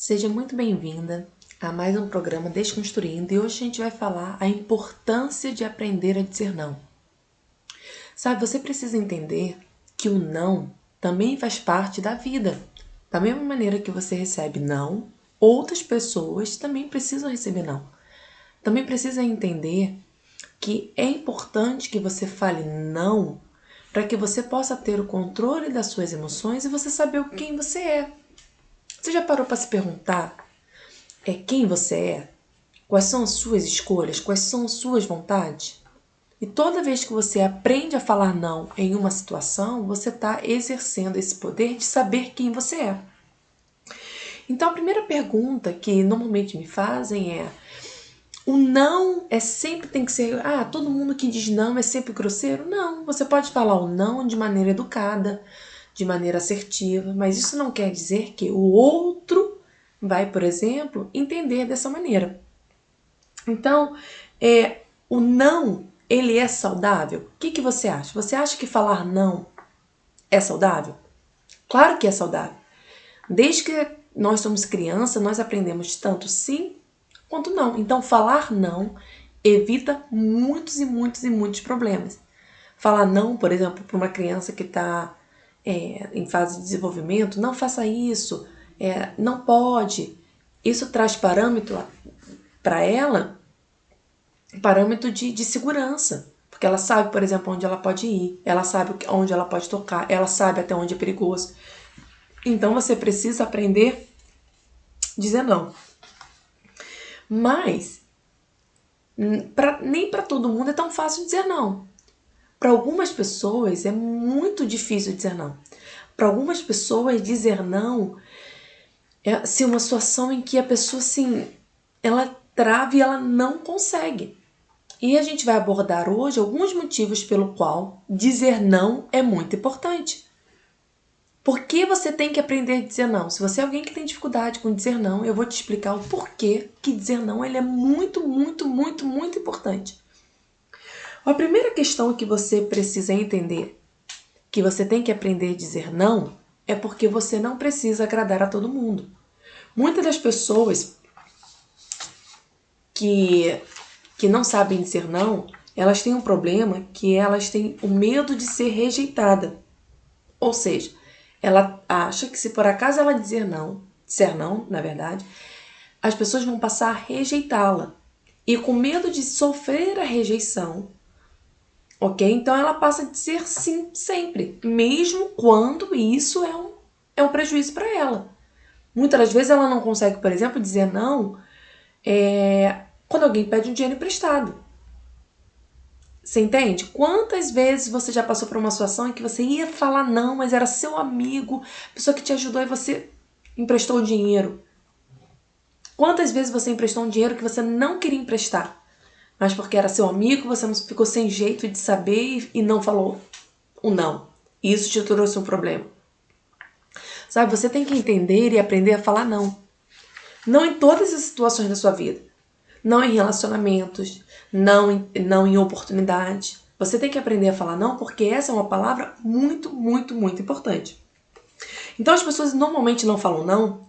Seja muito bem-vinda a mais um programa Desconstruindo, e hoje a gente vai falar a importância de aprender a dizer não. Sabe, você precisa entender que o não também faz parte da vida. Da mesma maneira que você recebe não, outras pessoas também precisam receber não. Também precisa entender que é importante que você fale não para que você possa ter o controle das suas emoções e você saber quem você é. Você já parou para se perguntar quem você é? Quais são as suas escolhas? Quais são as suas vontades? E toda vez que você aprende a falar não em uma situação, você está exercendo esse poder de saber quem você é. Então a primeira pergunta que normalmente me fazem é: o não sempre tem que ser, todo mundo que diz não é sempre grosseiro? Não, você pode falar o não de maneira educada, de maneira assertiva, mas isso não quer dizer que o outro vai, por exemplo, entender dessa maneira. Então, o não, ele é saudável? O que você acha? Você acha que falar não é saudável? Claro que é saudável. Desde que nós somos criança, nós aprendemos tanto sim quanto não. Então, falar não evita muitos e muitos e muitos problemas. Falar não, por exemplo, para uma criança que está em fase de desenvolvimento, não faça isso, não pode. Isso traz parâmetro para ela, parâmetro de segurança. Porque ela sabe, por exemplo, onde ela pode ir, ela sabe onde ela pode tocar, ela sabe até onde é perigoso. Então você precisa aprender a dizer não. Mas nem para todo mundo é tão fácil dizer não. Para algumas pessoas é muito difícil dizer não. Para algumas pessoas dizer não é assim, uma situação em que a pessoa assim, ela trava e ela não consegue. E a gente vai abordar hoje alguns motivos pelo qual dizer não é muito importante. Por que você tem que aprender a dizer não? Se você é alguém que tem dificuldade com dizer não, eu vou te explicar o porquê que dizer não ele é muito, muito, muito, muito importante. A primeira questão que você precisa entender, que você tem que aprender a dizer não, é porque você não precisa agradar a todo mundo. Muitas das pessoas que não sabem dizer não, elas têm um problema que elas têm o medo de ser rejeitada. Ou seja, ela acha que se por acaso ela disser não, na verdade, as pessoas vão passar a rejeitá-la. E com medo de sofrer a rejeição, ok? Então ela passa a dizer sim sempre, mesmo quando isso é um prejuízo para ela. Muitas das vezes ela não consegue, por exemplo, dizer não quando alguém pede um dinheiro emprestado. Você entende? Quantas vezes você já passou por uma situação em que você ia falar não, mas era seu amigo, pessoa que te ajudou e você emprestou o dinheiro? Quantas vezes você emprestou um dinheiro que você não queria emprestar, mas porque era seu amigo, você não ficou sem jeito de saber e não falou o não. E isso te trouxe um problema. Sabe, você tem que entender e aprender a falar não. Não em todas as situações da sua vida. Não em relacionamentos, não em oportunidades. Você tem que aprender a falar não, porque essa é uma palavra muito, muito, muito importante. Então as pessoas normalmente não falam não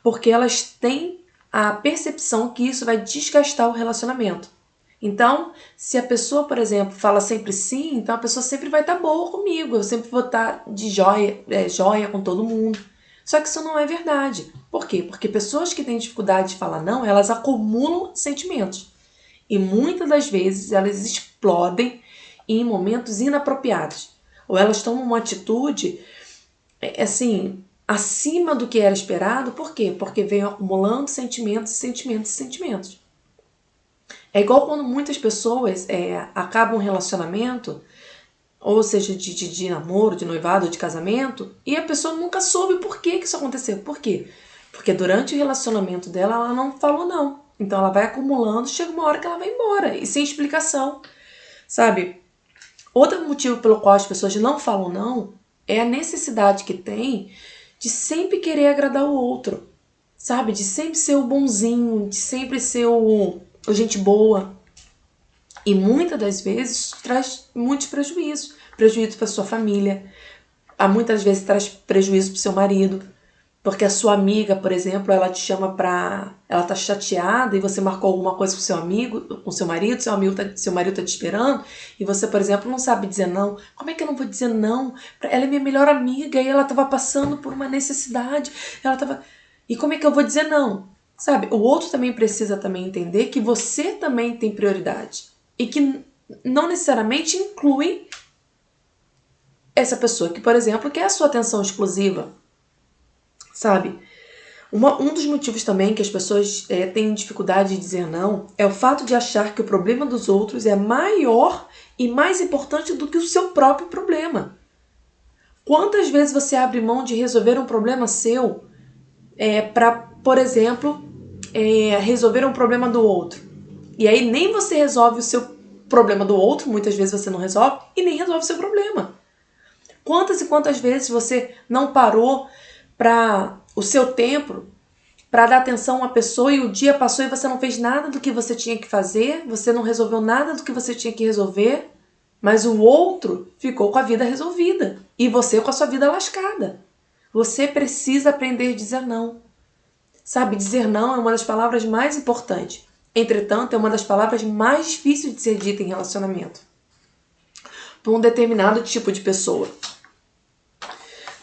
porque elas têm a percepção que isso vai desgastar o relacionamento. Então, se a pessoa, por exemplo, fala sempre sim, então a pessoa sempre vai estar boa comigo, eu sempre vou estar de joia com todo mundo. Só que isso não é verdade. Por quê? Porque pessoas que têm dificuldade de falar não, elas acumulam sentimentos. E muitas das vezes elas explodem em momentos inapropriados. Ou elas tomam uma atitude, assim, acima do que era esperado. Por quê? Porque veio acumulando sentimentos, sentimentos, sentimentos. É igual quando muitas pessoas acabam um relacionamento, ou seja, de namoro, de noivado, de casamento, e a pessoa nunca soube por que isso aconteceu. Por quê? Porque durante o relacionamento dela, ela não falou não. Então ela vai acumulando, chega uma hora que ela vai embora, e sem explicação, sabe? Outro motivo pelo qual as pessoas não falam não é a necessidade que tem de sempre querer agradar o outro, sabe? De sempre ser o bonzinho, de sempre ser o gente boa. E muitas das vezes traz muitos prejuízos. Prejuízo para sua família, muitas vezes traz prejuízo para o seu marido. Porque a sua amiga, por exemplo, ela te chama pra... Ela tá chateada e você marcou alguma coisa com seu amigo, com seu marido, seu marido tá te esperando, e você, por exemplo, não sabe dizer não. Como é que eu não vou dizer não? Ela é minha melhor amiga e ela tava passando por uma necessidade. Ela tava... E como é que eu vou dizer não? Sabe? O outro também precisa também entender que você também tem prioridade. E que não necessariamente inclui essa pessoa que, por exemplo, quer a sua atenção exclusiva. Sabe? Um dos motivos também que as pessoas têm dificuldade de dizer não é o fato de achar que o problema dos outros é maior e mais importante do que o seu próprio problema. Quantas vezes você abre mão de resolver um problema seu para, por exemplo, resolver um problema do outro? E aí nem você resolve o seu problema do outro, muitas vezes você não resolve, e nem resolve o seu problema. Quantas e quantas vezes você não parou para o seu tempo para dar atenção a uma pessoa e o dia passou e você não fez nada do que você tinha que fazer, você não resolveu nada do que você tinha que resolver, mas o outro ficou com a vida resolvida e você com a sua vida lascada. Você precisa aprender a dizer não. Sabe, dizer não é uma das palavras mais importantes. Entretanto, é uma das palavras mais difíceis de ser dita em relacionamento por um determinado tipo de pessoa.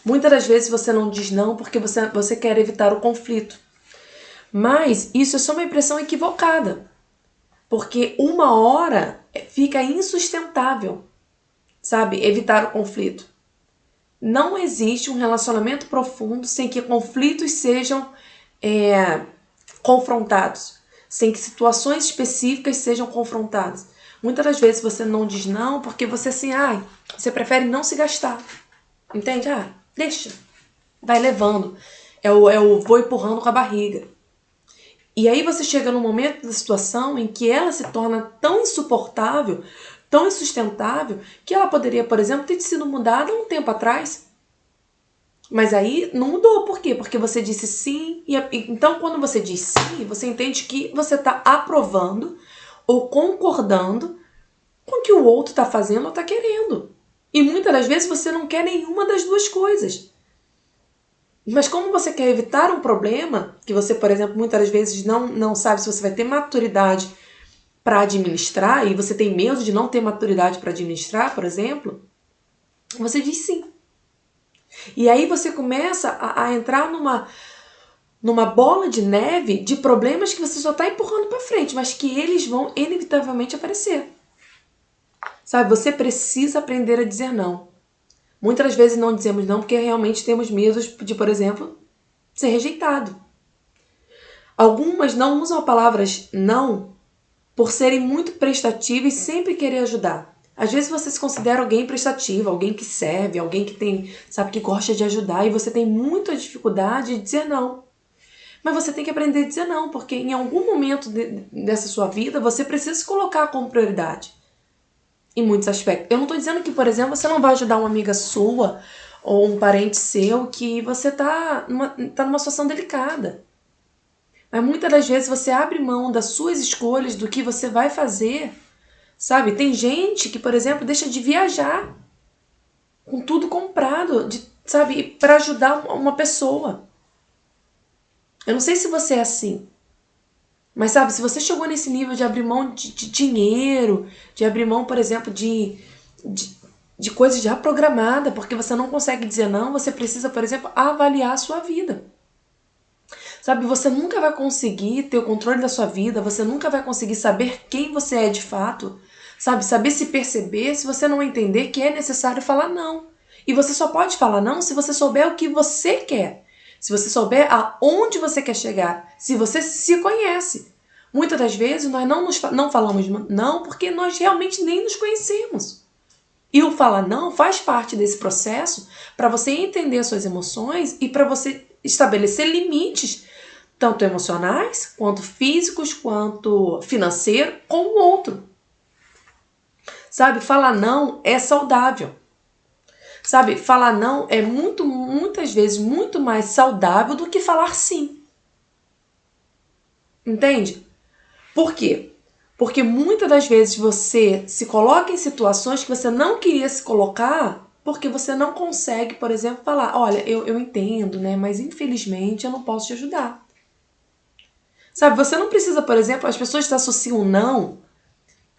Muitas das vezes você não diz não porque você quer evitar o conflito. Mas isso é só uma impressão equivocada. Porque uma hora fica insustentável, sabe? Evitar o conflito. Não existe um relacionamento profundo sem que conflitos sejam confrontados. Sem que situações específicas sejam confrontadas. Muitas das vezes você não diz não porque você você prefere não se gastar. Entende? Deixa. Vai levando. É o vou empurrando com a barriga. E aí você chega num momento da situação em que ela se torna tão insuportável, tão insustentável, que ela poderia, por exemplo, ter sido mudada um tempo atrás. Mas aí não mudou. Por quê? Porque você disse sim. Então, quando você diz sim, você entende que você está aprovando ou concordando com o que o outro está fazendo ou está querendo. E muitas das vezes você não quer nenhuma das duas coisas. Mas como você quer evitar um problema, que você, por exemplo, muitas das vezes não sabe se você vai ter maturidade para administrar, e você tem medo de não ter maturidade para administrar, por exemplo, você diz sim. E aí você começa a entrar numa bola de neve de problemas que você só está empurrando para frente, mas que eles vão inevitavelmente aparecer. Sabe, você precisa aprender a dizer não. Muitas das vezes não dizemos não porque realmente temos medo de, por exemplo, ser rejeitado. Algumas não usam a palavra não por serem muito prestativas e sempre querer ajudar. Às vezes você se considera alguém prestativo, alguém que serve, alguém que tem, sabe, que gosta de ajudar e você tem muita dificuldade de dizer não. Mas você tem que aprender a dizer não, porque em algum momento dessa sua vida você precisa se colocar como prioridade. Em muitos aspectos. Eu não estou dizendo que, por exemplo, você não vai ajudar uma amiga sua ou um parente seu que você tá numa situação delicada. Mas muitas das vezes você abre mão das suas escolhas, do que você vai fazer, sabe? Tem gente que, por exemplo, deixa de viajar com tudo comprado, sabe? Para ajudar uma pessoa. Eu não sei se você é assim. Mas, sabe, se você chegou nesse nível de abrir mão de dinheiro, de abrir mão, por exemplo, de coisas já programadas, porque você não consegue dizer não, você precisa, por exemplo, avaliar a sua vida. Sabe, você nunca vai conseguir ter o controle da sua vida, você nunca vai conseguir saber quem você é de fato, sabe, saber se perceber se você não entender que é necessário falar não. E você só pode falar não se você souber o que você quer. Se você souber aonde você quer chegar, se você se conhece. Muitas das vezes nós não falamos não porque nós realmente nem nos conhecemos. E o falar não faz parte desse processo para você entender as suas emoções e para você estabelecer limites, tanto emocionais, quanto físicos, quanto financeiro, com o outro. Sabe, falar não é saudável. Sabe, falar não é muitas vezes muito mais saudável do que falar sim. Entende? Por quê? Porque muitas das vezes você se coloca em situações que você não queria se colocar porque você não consegue, por exemplo, falar, olha, eu entendo, né, mas infelizmente eu não posso te ajudar. Sabe, você não precisa, por exemplo, as pessoas associam não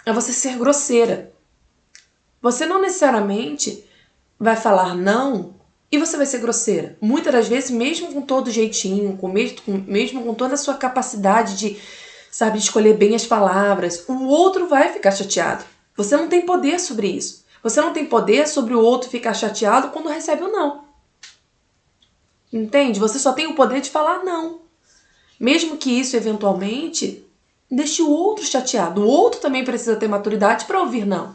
a você ser grosseira. Você não necessariamente vai falar não e você vai ser grosseira. Muitas das vezes, mesmo com todo jeitinho, mesmo com toda a sua capacidade de, sabe, escolher bem as palavras, o outro vai ficar chateado. Você não tem poder sobre isso. Você não tem poder sobre o outro ficar chateado quando recebe o não. Entende? Você só tem o poder de falar não. Mesmo que isso, eventualmente, deixe o outro chateado. O outro também precisa ter maturidade para ouvir não.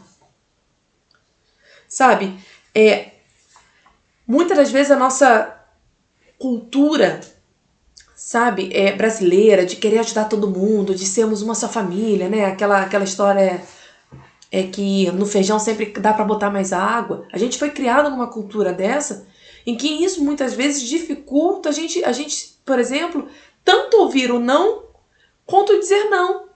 Sabe? Muitas das vezes a nossa cultura, sabe, brasileira, de querer ajudar todo mundo, de sermos uma só família, né? Aquela história que no feijão sempre dá para botar mais água. A gente foi criado numa cultura dessa, em que isso muitas vezes dificulta a gente, por exemplo, tanto ouvir o não, quanto dizer não.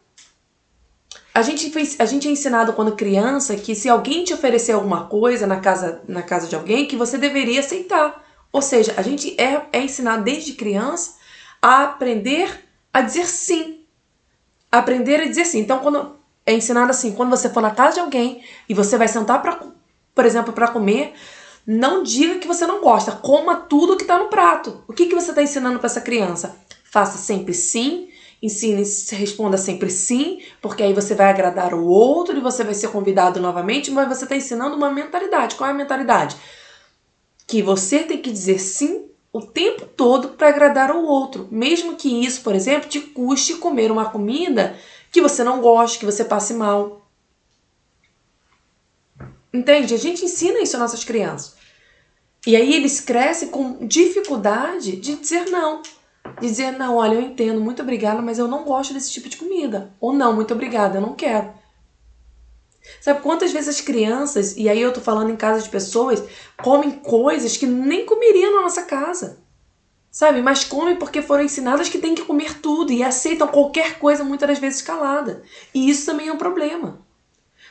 A gente é ensinado quando criança que se alguém te oferecer alguma coisa na casa de alguém, que você deveria aceitar. Ou seja, a gente é ensinado desde criança a aprender a dizer sim. Aprender a dizer sim. Então, quando é ensinado assim, quando você for na casa de alguém e você vai sentar, por exemplo, para comer, não diga que você não gosta. Coma tudo que está no prato. O que você está ensinando para essa criança? Faça sempre sim. Ensine, responda sempre sim, porque aí você vai agradar o outro e você vai ser convidado novamente, mas você está ensinando uma mentalidade. Qual é a mentalidade? Que você tem que dizer sim o tempo todo para agradar o outro, mesmo que isso, por exemplo, te custe comer uma comida que você não goste, que você passe mal. Entende? A gente ensina isso às nossas crianças. E aí eles crescem com dificuldade de dizer não. De dizer, não, olha, eu entendo, muito obrigada, mas eu não gosto desse tipo de comida. Ou não, muito obrigada, eu não quero. Sabe quantas vezes as crianças, e aí eu tô falando em casa de pessoas, comem coisas que nem comeriam na nossa casa. Sabe? Mas comem porque foram ensinadas que tem que comer tudo e aceitam qualquer coisa muitas das vezes calada. E isso também é um problema.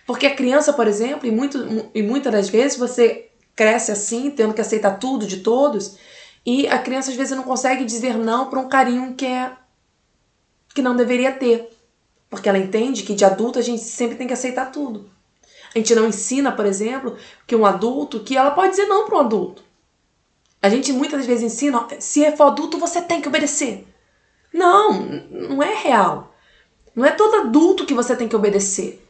Porque a criança, por exemplo, e muitas das vezes você cresce assim, tendo que aceitar tudo de todos, e a criança às vezes não consegue dizer não para um carinho que não deveria ter. Porque ela entende que de adulto a gente sempre tem que aceitar tudo. A gente não ensina, por exemplo, que um adulto, que ela pode dizer não para um adulto. A gente muitas vezes ensina, se for adulto você tem que obedecer. Não, não é real. Não é todo adulto que você tem que obedecer.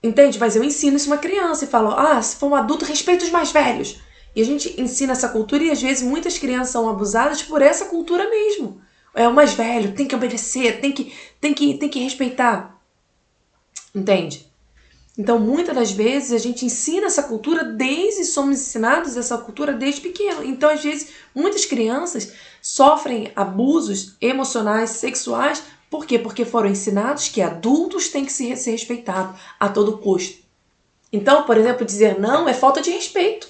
Entende? Mas eu ensino isso a uma criança e falo, se for um adulto, respeita os mais velhos. E a gente ensina essa cultura e às vezes muitas crianças são abusadas por essa cultura mesmo. É o mais velho, tem que obedecer, tem que respeitar. Entende? Então, muitas das vezes, a gente ensina essa cultura somos ensinados essa cultura desde pequeno. Então, às vezes, muitas crianças sofrem abusos emocionais, sexuais. Por quê? Porque foram ensinados que adultos têm que ser respeitados a todo custo. Então, por exemplo, dizer não é falta de respeito.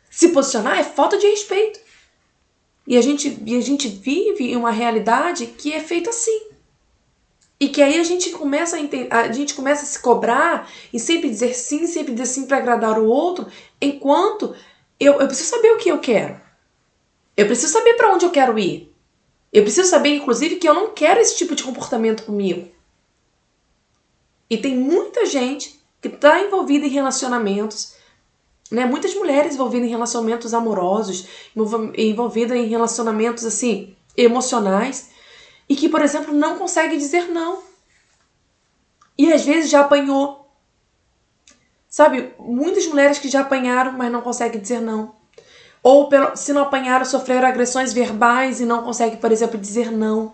Se posicionar é falta de respeito. E a gente vive em uma realidade que é feita assim. E que aí a gente começa a se cobrar e sempre dizer sim para agradar o outro, enquanto eu preciso saber o que eu quero. Eu preciso saber para onde eu quero ir. Eu preciso saber, inclusive, que eu não quero esse tipo de comportamento comigo. E tem muita gente que está envolvida em relacionamentos, né? Muitas mulheres envolvidas em relacionamentos amorosos, envolvidas em relacionamentos assim emocionais, e que, por exemplo, não consegue dizer não. E às vezes já apanhou. Sabe, muitas mulheres que já apanharam, mas não conseguem dizer não. Ou se não apanharam, sofreram agressões verbais e não conseguem, por exemplo, dizer não.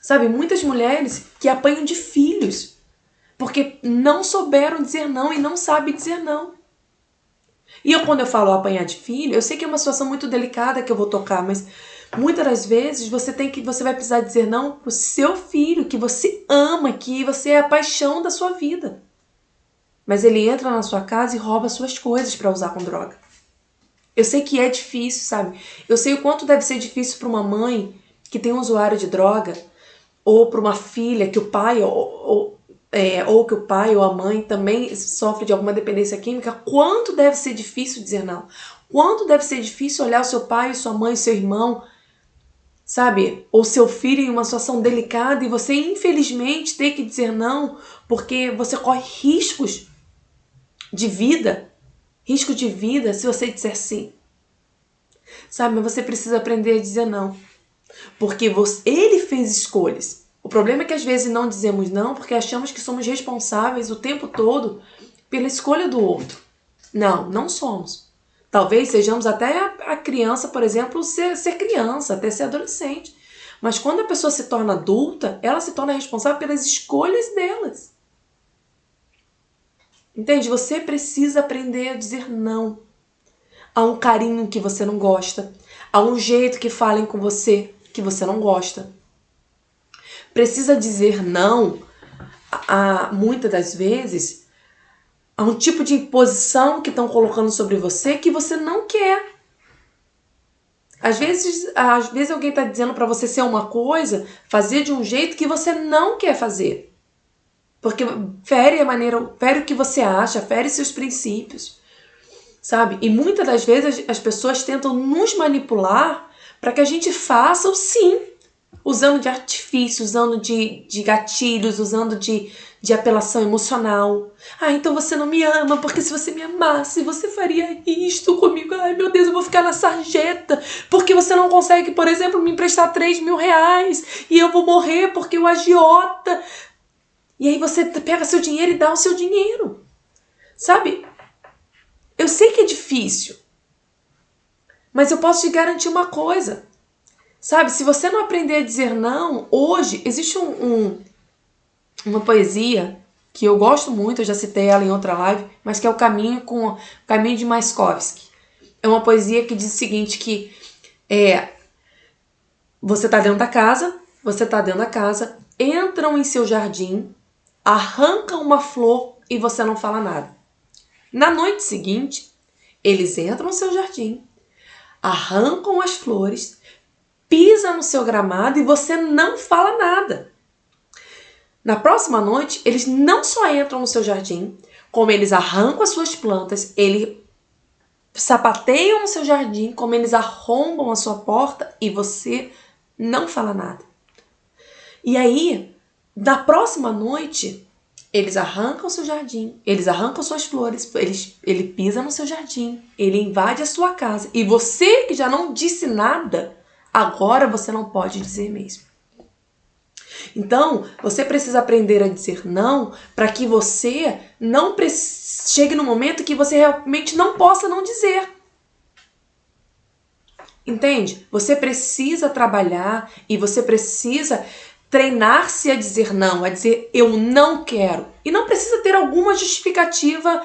Sabe, muitas mulheres que apanham de filhos porque não souberam dizer não e não sabem dizer não. E quando eu falo apanhar de filho, eu sei que é uma situação muito delicada que eu vou tocar, mas muitas das vezes você vai precisar dizer não pro seu filho, que você ama, que você é a paixão da sua vida. Mas ele entra na sua casa e rouba suas coisas para usar com droga. Eu sei que é difícil, sabe? Eu sei o quanto deve ser difícil para uma mãe que tem um usuário de droga, ou para uma filha que o pai ou que o pai ou a mãe também sofre de alguma dependência química, quanto deve ser difícil dizer não. Quanto deve ser difícil olhar o seu pai, sua mãe, seu irmão, sabe? Ou seu filho em uma situação delicada e você, infelizmente, ter que dizer não porque você corre riscos de vida. Risco de vida se você disser sim. Sabe? Mas você precisa aprender a dizer não. Porque ele fez escolhas. O problema é que às vezes não dizemos não porque achamos que somos responsáveis o tempo todo pela escolha do outro. Não, não somos. Talvez sejamos até a criança, por exemplo, ser criança, até ser adolescente. Mas quando a pessoa se torna adulta, ela se torna responsável pelas escolhas delas. Entende? Você precisa aprender a dizer não. Há um carinho que você não gosta. Há um jeito que falem com você que você não gosta. Precisa dizer não muitas das vezes a um tipo de imposição que estão colocando sobre você que você não quer. Às vezes alguém está dizendo para você ser uma coisa, fazer de um jeito que você não quer fazer. Porque fere o que você acha, fere seus princípios, sabe? E muitas das vezes as pessoas tentam nos manipular para que a gente faça o sim, usando de artifício, usando de gatilhos, usando de apelação emocional. Ah, então você não me ama, porque se você me amasse, você faria isto comigo. Ai, meu Deus, eu vou ficar na sarjeta, porque você não consegue, por exemplo, me emprestar 3.000 reais, e eu vou morrer porque o agiota... E aí você pega seu dinheiro e dá o seu dinheiro. Sabe? Eu sei que é difícil, mas eu posso te garantir uma coisa. Sabe, se você não aprender a dizer não, hoje existe uma poesia que eu gosto muito, eu já citei ela em outra live, mas que é o Caminho de Maiskovsky. É uma poesia que diz o seguinte, que você está dentro da casa, entram em seu jardim, arrancam uma flor e você não fala nada. Na noite seguinte, eles entram no seu jardim, arrancam as flores, pisam no seu gramado e você não fala nada. Na próxima noite, eles não só entram no seu jardim, como eles arrancam as suas plantas, eles sapateiam no seu jardim, como eles arrombam a sua porta e você não fala nada. E aí, na próxima noite, eles arrancam o seu jardim, eles arrancam suas flores, ele pisa no seu jardim, ele invade a sua casa. E você que já não disse nada, agora você não pode dizer mesmo. Então, você precisa aprender a dizer não para que você não chegue no momento que você realmente não possa não dizer. Entende? Você precisa trabalhar e você precisa treinar-se a dizer não, a dizer eu não quero. E não precisa ter alguma justificativa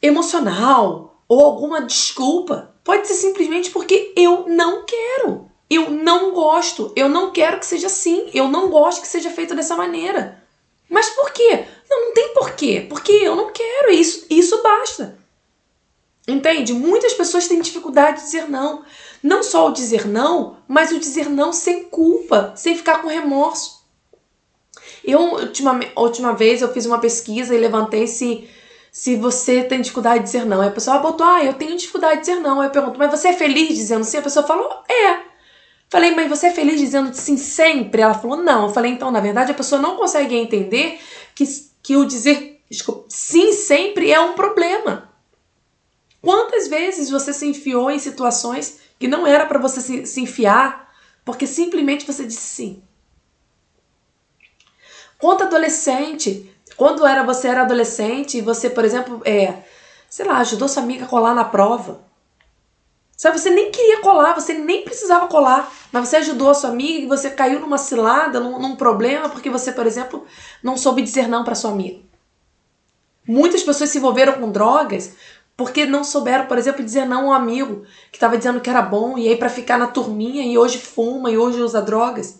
emocional ou alguma desculpa. Pode ser simplesmente porque eu não quero. Eu não gosto, eu não quero que seja assim, eu não gosto que seja feito dessa maneira. Mas por quê? Não tem porquê, porque eu não quero, isso basta. Entende? Muitas pessoas têm dificuldade de dizer não. Não só o dizer não, mas o dizer não sem culpa, sem ficar com remorso. Última vez eu fiz uma pesquisa e levantei se você tem dificuldade de dizer não. Aí a pessoa botou, eu tenho dificuldade de dizer não. Aí eu pergunto, mas você é feliz dizendo sim? A pessoa falou, é. Falei, mas você é feliz dizendo sim sempre? Ela falou, não. Eu falei, então, na verdade, a pessoa não consegue entender que o dizer sim sempre é um problema. Quantas vezes você se enfiou em situações que não era para você se enfiar porque simplesmente você disse sim? Quanto adolescente, quando você era adolescente e você, por exemplo, ajudou sua amiga a colar na prova. Sabe, você nem queria colar, você nem precisava colar, mas você ajudou a sua amiga e você caiu numa cilada, num problema, porque você, por exemplo, não soube dizer não para sua amiga. Muitas pessoas se envolveram com drogas porque não souberam, por exemplo, dizer não a um amigo que estava dizendo que era bom e aí para ficar na turminha e hoje fuma e hoje usa drogas.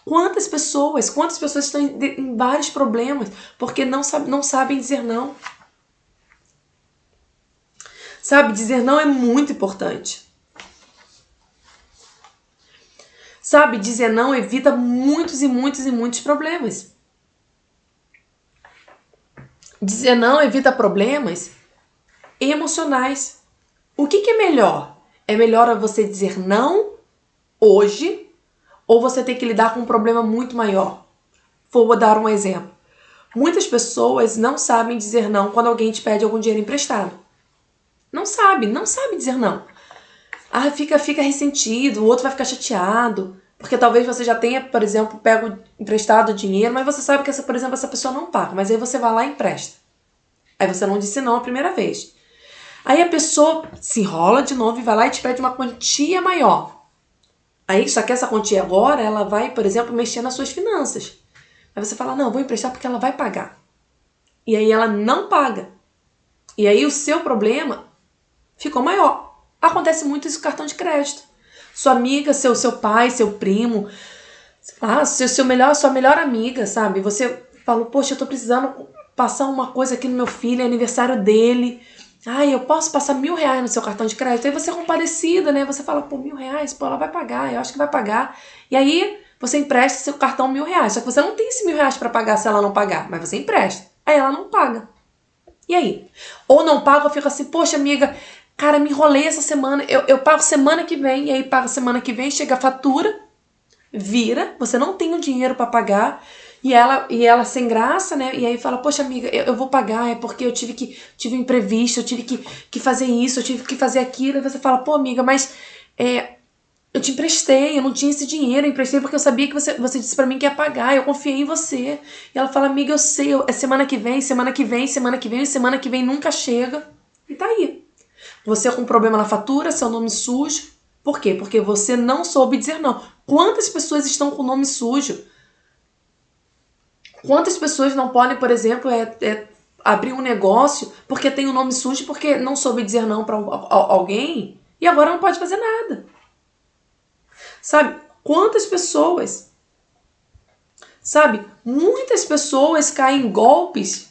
Quantas pessoas estão em vários problemas porque não sabem dizer não. Sabe, dizer não é muito importante. Sabe, dizer não evita muitos e muitos e muitos problemas. Dizer não evita problemas emocionais. O que é melhor? É melhor você dizer não hoje ou você ter que lidar com um problema muito maior? Vou dar um exemplo. Muitas pessoas não sabem dizer não quando alguém te pede algum dinheiro emprestado. Não sabe dizer não. Ah, fica ressentido, o outro vai ficar chateado, porque talvez você já tenha, por exemplo, pego emprestado dinheiro, mas você sabe que, por exemplo, essa pessoa não paga, mas aí você vai lá e empresta. Aí você não disse não a primeira vez. Aí a pessoa se enrola de novo e vai lá e te pede uma quantia maior. Aí, só que essa quantia agora, ela vai, por exemplo, mexer nas suas finanças. Aí você fala, não, vou emprestar porque ela vai pagar. E aí ela não paga. E aí o seu problema ficou maior. Acontece muito isso com cartão de crédito. Sua amiga, seu pai, seu primo, sua melhor amiga, sabe? Você falou, poxa, eu tô precisando passar uma coisa aqui no meu filho, é aniversário dele. Ai, eu posso passar R$1.000 no seu cartão de crédito? Aí você é compadecida, né? Você fala, pô, R$1.000, pô, ela vai pagar, eu acho que vai pagar. E aí você empresta seu cartão R$1.000. Só que você não tem esse R$1.000 pra pagar se ela não pagar, mas você empresta. Aí ela não paga. E aí? Ou não paga ou fica assim, poxa, amiga, cara, me enrolei essa semana, eu pago semana que vem, e aí paga semana que vem, chega a fatura, vira, você não tem o dinheiro pra pagar, e ela sem graça, né? E aí fala, poxa, amiga, eu vou pagar, é porque eu tive um imprevisto, eu tive que fazer isso, eu tive que fazer aquilo. E você fala, pô, amiga, mas eu te emprestei, eu não tinha esse dinheiro, eu emprestei porque eu sabia que você disse pra mim que ia pagar, eu confiei em você. E ela fala, amiga, eu sei, é semana que vem, semana que vem, semana que vem, semana que vem nunca chega. E tá aí. Você com problema na fatura, seu nome sujo. Por quê? Porque você não soube dizer não. Quantas pessoas estão com o nome sujo? Quantas pessoas não podem, por exemplo, abrir um negócio porque tem o nome sujo, porque não soube dizer não pra alguém e agora não pode fazer nada? Sabe? Quantas pessoas? Sabe? Muitas pessoas caem em golpes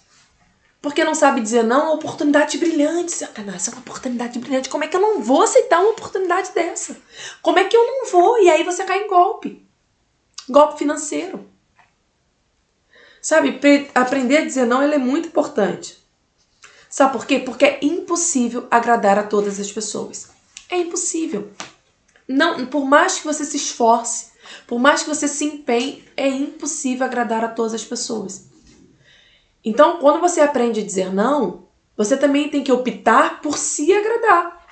porque não sabe dizer não a oportunidade brilhante. Essa é uma oportunidade brilhante. Como é que eu não vou aceitar uma oportunidade dessa? Como é que eu não vou? E aí você cai em golpe. Golpe financeiro. Sabe? Aprender a dizer não, ele é muito importante. Sabe por quê? Porque é impossível agradar a todas as pessoas. É impossível. Não, por mais que você se esforce, por mais que você se empenhe, é impossível agradar a todas as pessoas. Então, quando você aprende a dizer não, você também tem que optar por se agradar.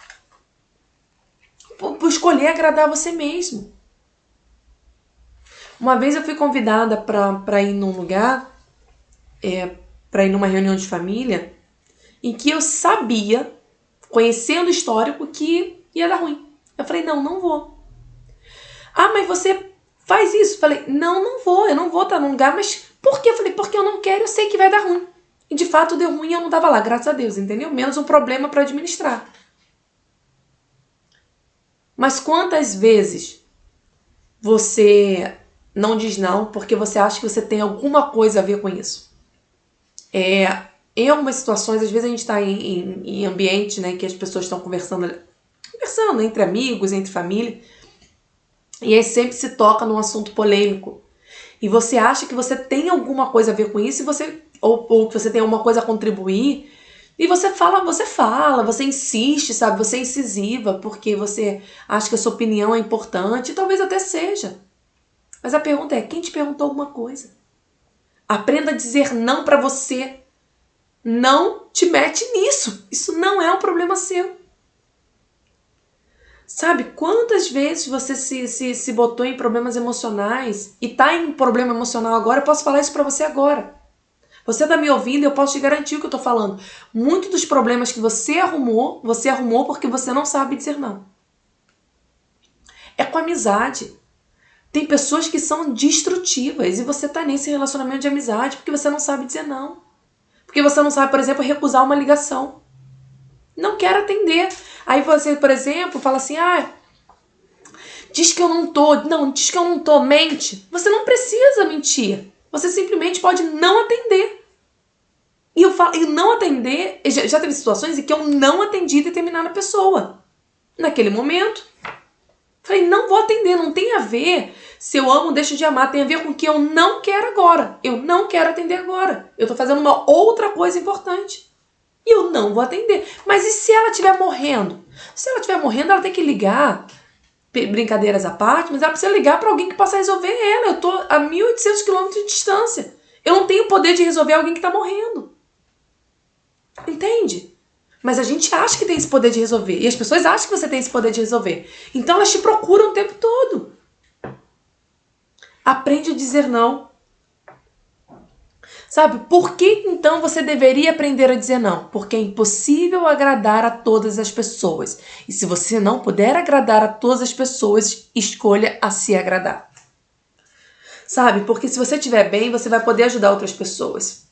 Por escolher agradar você mesmo. Uma vez eu fui convidada para ir num lugar, para ir numa reunião de família, em que eu sabia, conhecendo o histórico, que ia dar ruim. Eu falei, não vou. Ah, mas você faz isso. Falei, não vou, eu não vou estar num lugar, mas por quê? Eu falei, porque eu não quero, eu sei que vai dar ruim. E de fato deu ruim e eu não tava lá, graças a Deus, entendeu? Menos um problema para administrar. Mas quantas vezes você não diz não porque você acha que você tem alguma coisa a ver com isso? Em algumas situações, às vezes a gente está em ambiente, né, que as pessoas estão conversando entre amigos, entre família, e aí sempre se toca num assunto polêmico. E você acha que você tem alguma coisa a ver com isso, ou que você tem alguma coisa a contribuir, e você você insiste, sabe? Você é incisiva porque você acha que a sua opinião é importante, e talvez até seja. Mas a pergunta é, quem te perguntou alguma coisa? Aprenda a dizer não pra você. Não te mete nisso. Isso não é um problema seu. Sabe, quantas vezes você se botou em problemas emocionais e tá em problema emocional agora? Eu posso falar isso pra você agora. Você tá me ouvindo e eu posso te garantir o que eu tô falando. Muitos dos problemas que você arrumou porque você não sabe dizer não. É com amizade. Tem pessoas que são destrutivas e você tá nesse relacionamento de amizade porque você não sabe dizer não. Porque você não sabe, por exemplo, recusar uma ligação. Não quero atender. Aí você, por exemplo, fala assim, diz que eu não tô. Não, diz que eu não tô, mente. Você não precisa mentir. Você simplesmente pode não atender. E eu falo, e não atender, já teve situações em que eu não atendi determinada pessoa. Naquele momento, falei, não vou atender. Não tem a ver se eu amo ou deixo de amar. Tem a ver com o que eu não quero agora. Eu não quero atender agora. Eu tô fazendo uma outra coisa importante. E eu não vou atender. Mas e se ela estiver morrendo? Se ela estiver morrendo, ela tem que ligar. Brincadeiras à parte, mas ela precisa ligar para alguém que possa resolver ela. Eu tô a 1.800 quilômetros de distância. Eu não tenho o poder de resolver alguém que tá morrendo. Entende? Mas a gente acha que tem esse poder de resolver. E as pessoas acham que você tem esse poder de resolver. Então elas te procuram o tempo todo. Aprende a dizer não. Sabe, por que então você deveria aprender a dizer não? Porque é impossível agradar a todas as pessoas. E se você não puder agradar a todas as pessoas, escolha a se agradar. Sabe, porque se você estiver bem, você vai poder ajudar outras pessoas.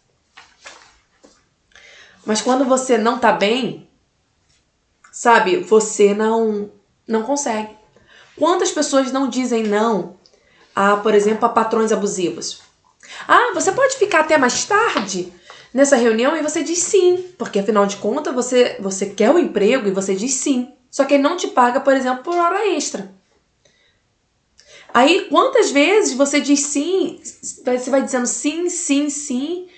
Mas quando você não tá bem, sabe, você não consegue. Quantas pessoas não dizem não a, por exemplo, a patrões abusivos? Ah, você pode ficar até mais tarde nessa reunião? E você diz sim, porque afinal de contas você quer o emprego e você diz sim. Só que ele não te paga, por exemplo, por hora extra. Aí, quantas vezes você diz sim, você vai dizendo sim, sim, sim,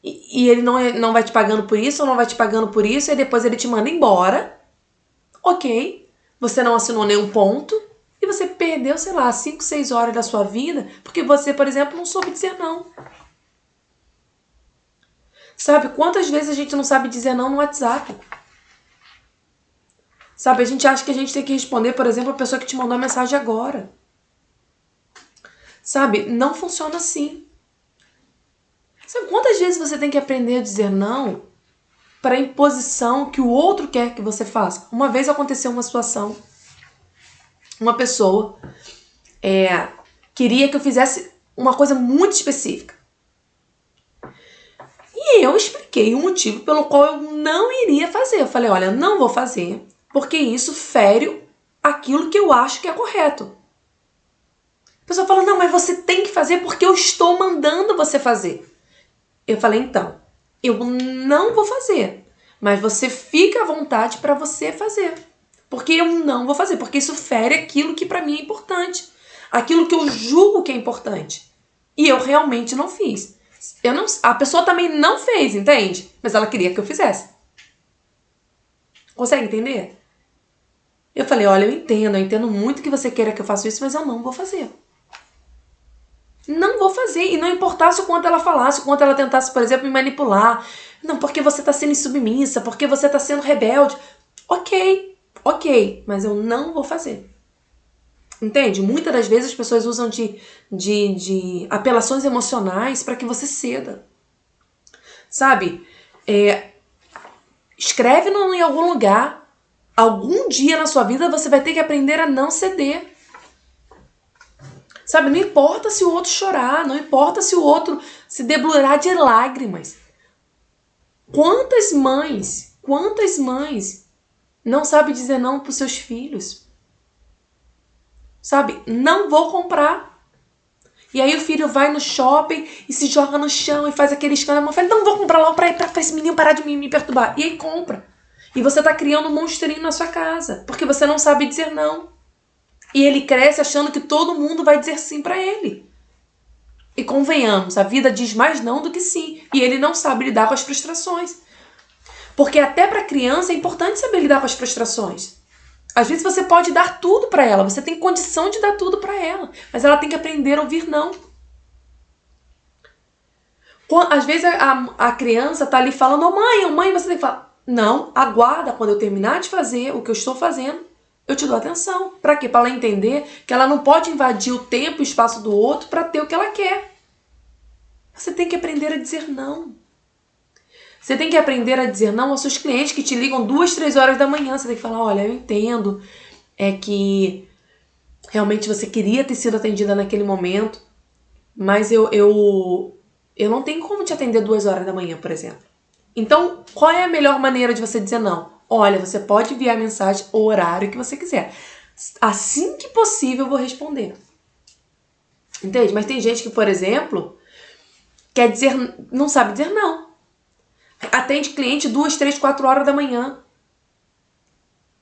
e ele não vai te pagando por isso, ou não vai te pagando por isso, e depois ele te manda embora. Ok, você não assinou nenhum ponto, e você perdeu, sei lá, 5, 6 horas da sua vida, porque você, por exemplo, não soube dizer não. Sabe, quantas vezes a gente não sabe dizer não no WhatsApp? Sabe, a gente acha que a gente tem que responder, por exemplo, a pessoa que te mandou a mensagem agora. Sabe, não funciona assim. Sabe quantas vezes você tem que aprender a dizer não para a imposição que o outro quer que você faça? Uma vez aconteceu uma situação, uma pessoa queria que eu fizesse uma coisa muito específica. E eu expliquei o motivo pelo qual eu não iria fazer. Eu falei, olha, eu não vou fazer, porque isso fere aquilo que eu acho que é correto. A pessoa fala, não, mas você tem que fazer porque eu estou mandando você fazer. Eu falei, então, eu não vou fazer, mas você fica à vontade para você fazer. Porque eu não vou fazer, porque isso fere aquilo que para mim é importante. Aquilo que eu julgo que é importante. E eu realmente não fiz. A pessoa também não fez, entende? Mas ela queria que eu fizesse. Consegue entender? Eu falei, olha, eu entendo muito que você queira que eu faça isso, mas eu não vou fazer. Não vou fazer. E não importasse o quanto ela falasse, o quanto ela tentasse, por exemplo, me manipular. Não, porque você tá sendo insubmissa, porque você tá sendo rebelde. Ok, mas eu não vou fazer. Entende? Muitas das vezes as pessoas usam de apelações emocionais para que você ceda. Sabe? Escreve em algum lugar. Algum dia na sua vida você vai ter que aprender a não ceder. Sabe? Não importa se o outro chorar, não importa se o outro se debulhar de lágrimas. Quantas mães não sabem dizer não para os seus filhos? Sabe? Não vou comprar. E aí o filho vai no shopping e se joga no chão e faz aquele escândalo. Eu falei, não vou comprar logo pra esse menino parar de me perturbar. E aí compra. E você tá criando um monstrinho na sua casa, porque você não sabe dizer não. E ele cresce achando que todo mundo vai dizer sim pra ele. E convenhamos, a vida diz mais não do que sim. E ele não sabe lidar com as frustrações. Porque até pra criança é importante saber lidar com as frustrações. Às vezes você pode dar tudo pra ela, você tem condição de dar tudo pra ela, mas ela tem que aprender a ouvir não. Às vezes a criança tá ali falando, oh, mãe, você tem que falar, não, aguarda quando eu terminar de fazer o que eu estou fazendo, eu te dou atenção. Pra quê? Pra ela entender que ela não pode invadir o tempo e o espaço do outro pra ter o que ela quer. Você tem que aprender a dizer não. Você tem que aprender a dizer não aos seus clientes que te ligam 2, 3 horas da manhã. Você tem que falar, olha, eu entendo que realmente você queria ter sido atendida naquele momento, mas eu não tenho como te atender 2 horas da manhã, por exemplo. Então, qual é a melhor maneira de você dizer não? Olha, você pode enviar a mensagem o horário que você quiser. Assim que possível, eu vou responder. Entende? Mas tem gente que, por exemplo, não sabe dizer não. Atende cliente 2, 3, 4 horas da manhã.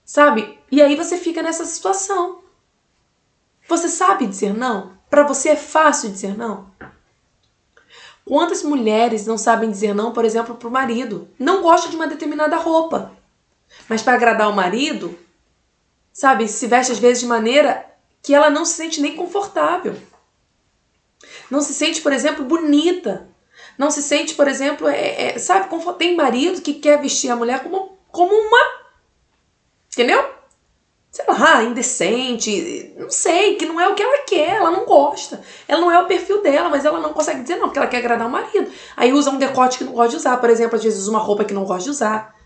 Sabe? E aí você fica nessa situação. Você sabe dizer não? Para você é fácil dizer não? Quantas mulheres não sabem dizer não, por exemplo, para o marido? Não gosta de uma determinada roupa, mas para agradar o marido, sabe, se veste às vezes de maneira que ela não se sente nem confortável. Não se sente, por exemplo, bonita. Não se sente, por exemplo, sabe, tem marido que quer vestir a mulher como uma, entendeu? Sei lá, indecente, não sei, que não é o que ela quer, ela não gosta. Ela não é o perfil dela, mas ela não consegue dizer não, porque ela quer agradar o marido. Aí usa um decote que não gosta de usar, por exemplo, às vezes usa uma roupa que não gosta de usar.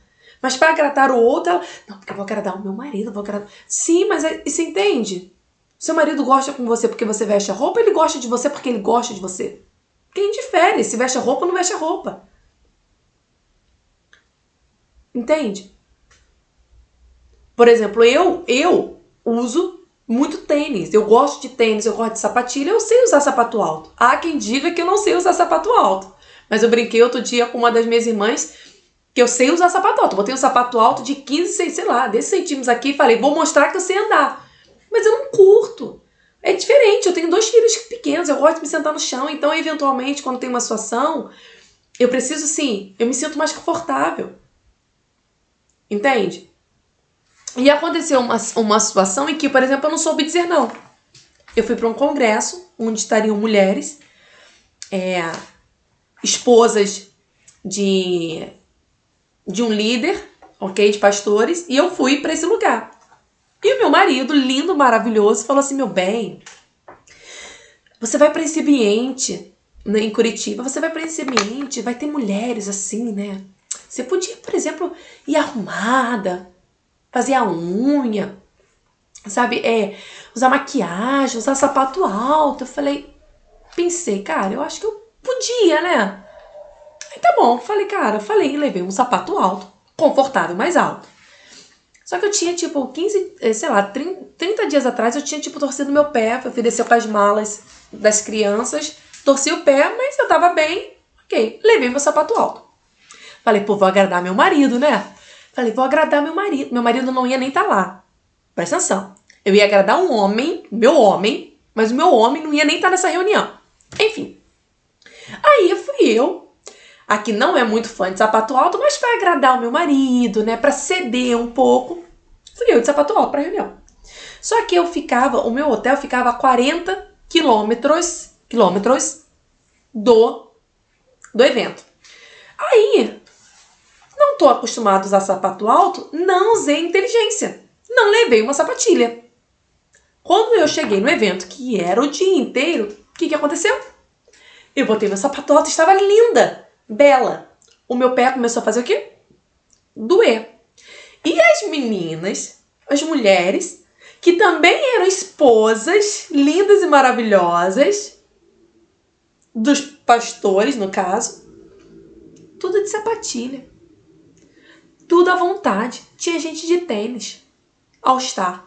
Mas para agradar o outro, ela, não, porque eu vou agradar o meu marido, eu vou agradar... Sim, mas você entende? Seu marido gosta com você porque você veste a roupa, ele gosta de você porque ele gosta de você. Quem difere se veste a roupa ou não veste a roupa? Entende? Por exemplo, eu uso muito tênis. Eu gosto de tênis, eu gosto de sapatilha, eu sei usar sapato alto. Há quem diga que eu não sei usar sapato alto. Mas eu brinquei outro dia com uma das minhas irmãs que eu sei usar sapato alto. Botei um sapato alto de 15, sei lá, 10 centímetros aqui e falei, vou mostrar que eu sei andar. Mas eu não curto. É diferente, eu tenho 2 filhos pequenos, eu gosto de me sentar no chão, então eventualmente quando tem uma situação, eu preciso sim, eu me sinto mais confortável. Entende? E aconteceu uma situação em que, por exemplo, eu não soube dizer não. Eu fui para um congresso onde estariam mulheres, esposas de um líder, ok, de pastores, e eu fui para esse lugar. E o meu marido, lindo, maravilhoso, falou assim, meu bem, você vai para esse ambiente, né, em Curitiba, você vai para esse ambiente, vai ter mulheres assim, né? Você podia, por exemplo, ir arrumada, fazer a unha, sabe, usar maquiagem, usar sapato alto. Eu pensei, cara, eu acho que eu podia, né? Aí tá bom, levei um sapato alto, confortável, mais alto. Só que eu tinha, tipo, 15, sei lá, 30 dias atrás, eu tinha, tipo, torcido meu pé, eu fui descer com as malas das crianças, torci o pé, mas eu tava bem, ok, levei meu sapato alto. Falei, pô, vou agradar meu marido, né? Falei, vou agradar meu marido não ia nem estar lá. Presta atenção. Eu ia agradar um homem, meu homem, mas o meu homem não ia nem estar nessa reunião. Enfim. Aí fui eu, aqui não é muito fã de sapato alto, mas para agradar o meu marido, né, para ceder um pouco, fui eu de sapato alto para reunião. Só que o meu hotel ficava a 40 quilômetros do evento. Aí, não tô acostumado a usar sapato alto, não usei inteligência. Não levei uma sapatilha. Quando eu cheguei no evento, que era o dia inteiro, o que aconteceu? Eu botei meu sapato alto, estava linda, bela. O meu pé começou a fazer o quê? Doer. E as meninas, as mulheres, que também eram esposas, lindas e maravilhosas, dos pastores, no caso, tudo de sapatilha. Tudo à vontade. Tinha gente de tênis. All Star.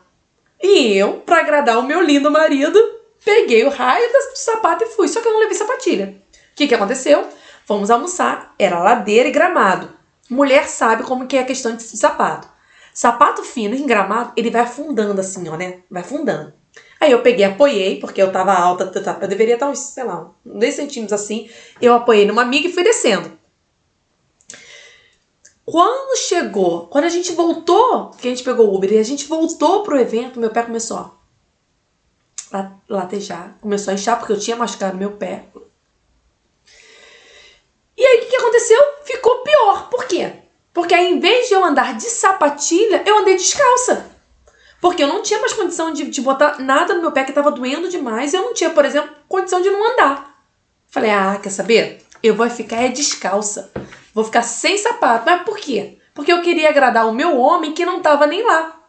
E eu, pra agradar o meu lindo marido, peguei o raio do sapato e fui. Só que eu não levei sapatilha. O que aconteceu? Fomos almoçar. Era ladeira e gramado. Mulher sabe como que é a questão de sapato. Sapato fino em gramado, ele vai afundando assim, ó, né? Vai afundando. Aí eu peguei, apoiei, porque eu tava alta, eu deveria estar uns, sei lá, 10 centímetros assim. Eu apoiei numa amiga e fui descendo. Quando a gente voltou, que a gente pegou o Uber e a gente voltou pro evento, meu pé começou a latejar, começou a inchar, porque eu tinha machucado meu pé. E aí o que aconteceu? Ficou pior. Por quê? Porque aí, em vez de eu andar de sapatilha, eu andei descalça. Porque eu não tinha mais condição de botar nada no meu pé, que tava doendo demais. Eu não tinha, por exemplo, condição de não andar. Falei, quer saber? Eu vou ficar descalça. Vou ficar sem sapato. Mas por quê? Porque eu queria agradar o meu homem que não tava nem lá.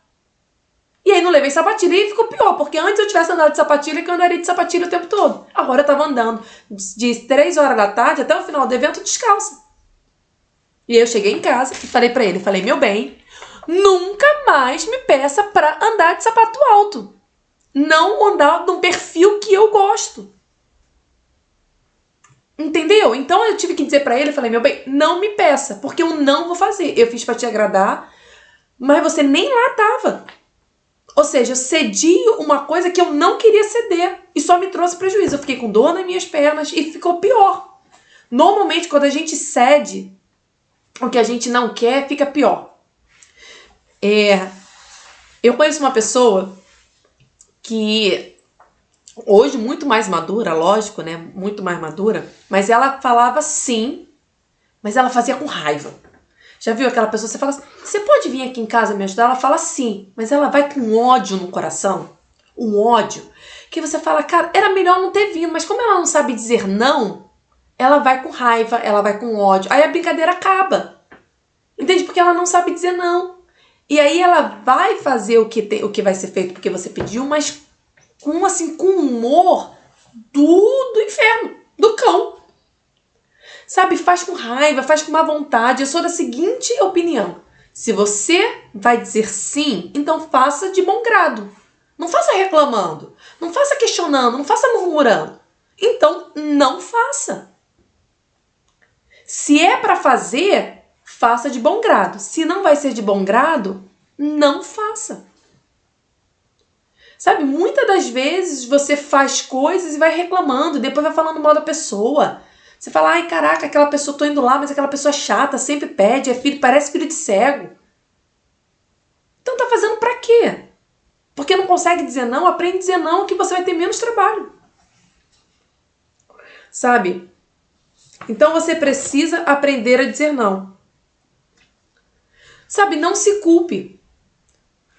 E aí não levei sapatilha e ficou pior. Porque antes eu tivesse andado de sapatilha, que eu andaria de sapatilha o tempo todo. Agora eu tava andando de 3 horas da tarde até o final do evento descalça. E aí eu cheguei em casa e falei pra ele, meu bem, nunca mais me peça pra andar de sapato alto. Não andar num perfil que eu gosto. Entendeu? Então eu tive que dizer pra ele, meu bem, não me peça, porque eu não vou fazer. Eu fiz pra te agradar, mas você nem lá tava. Ou seja, eu cedi uma coisa que eu não queria ceder e só me trouxe prejuízo. Eu fiquei com dor nas minhas pernas e ficou pior. Normalmente, quando a gente cede o que a gente não quer, fica pior. Eu conheço uma pessoa que hoje muito mais madura, lógico, né? Muito mais madura, mas ela falava sim, mas ela fazia com raiva. Já viu aquela pessoa, você fala assim, você pode vir aqui em casa me ajudar? Ela fala sim, mas ela vai com ódio no coração, um ódio, que você fala, cara, era melhor não ter vindo, mas como ela não sabe dizer não, ela vai com raiva, ela vai com ódio, aí a brincadeira acaba. Entende? Porque ela não sabe dizer não. E aí ela vai fazer o que vai ser feito porque você pediu, mas com humor do inferno, do cão. Sabe, faz com raiva, faz com má vontade. Eu sou da seguinte opinião. Se você vai dizer sim, então faça de bom grado. Não faça reclamando, não faça questionando, não faça murmurando. Então, não faça. Se é para fazer, faça de bom grado. Se não vai ser de bom grado, não faça. Sabe, muitas das vezes você faz coisas e vai reclamando, depois vai falando mal da pessoa. Você fala, ai caraca, aquela pessoa, tô indo lá, mas aquela pessoa é chata, sempre pede, é filho, parece filho de cego. Então tá fazendo pra quê? Porque não consegue dizer não, aprende a dizer não que você vai ter menos trabalho. Sabe? Então você precisa aprender a dizer não. Sabe, não se culpe.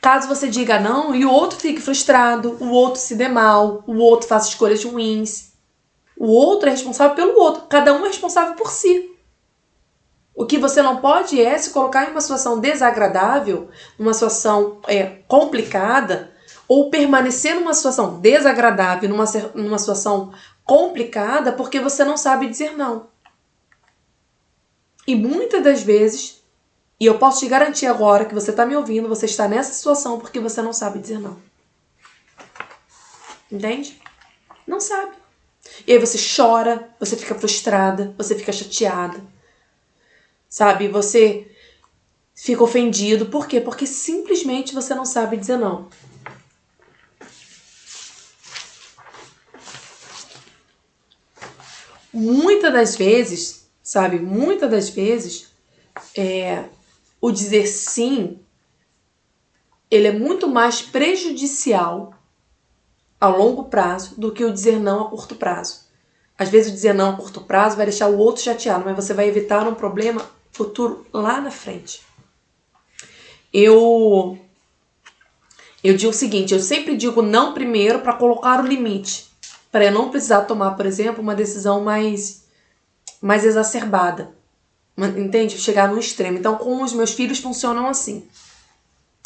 Caso você diga não e o outro fique frustrado, o outro se dê mal, o outro faça escolhas ruins. O outro é responsável pelo outro. Cada um é responsável por si. O que você não pode é se colocar em uma situação desagradável, numa situação complicada, ou permanecer numa situação desagradável, numa situação complicada, porque você não sabe dizer não. E muitas das vezes, e eu posso te garantir agora que você está me ouvindo, você está nessa situação porque você não sabe dizer não. Entende? Não sabe. E aí você chora, você fica frustrada, você fica chateada. Sabe? Você fica ofendido. Por quê? Porque simplesmente você não sabe dizer não. Muitas das vezes, sabe? Muitas das vezes, o dizer sim, ele é muito mais prejudicial a longo prazo do que o dizer não a curto prazo. Às vezes o dizer não a curto prazo vai deixar o outro chateado, mas você vai evitar um problema futuro lá na frente. Eu digo o seguinte, eu sempre digo não primeiro para colocar o limite, para eu não precisar tomar, por exemplo, uma decisão mais exacerbada. Entende? Chegar no extremo. Então, com os meus filhos funcionam assim.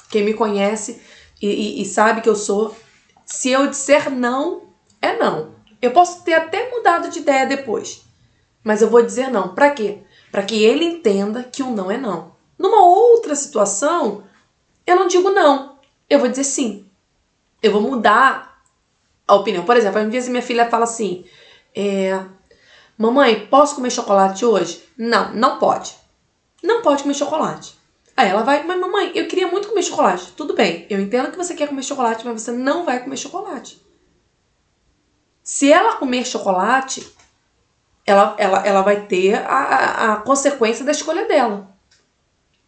Quem me conhece e sabe que eu sou, se eu disser não, é não. Eu posso ter até mudado de ideia depois, mas eu vou dizer não. Para quê? Para que ele entenda que o não é não. Numa outra situação, eu não digo não. Eu vou dizer sim. Eu vou mudar a opinião. Por exemplo, às vezes minha filha fala assim, mamãe, posso comer chocolate hoje? Não, não pode. Não pode comer chocolate. Aí ela vai, mas mamãe, eu queria muito comer chocolate. Tudo bem, eu entendo que você quer comer chocolate, mas você não vai comer chocolate. Se ela comer chocolate, ela vai ter a consequência da escolha dela.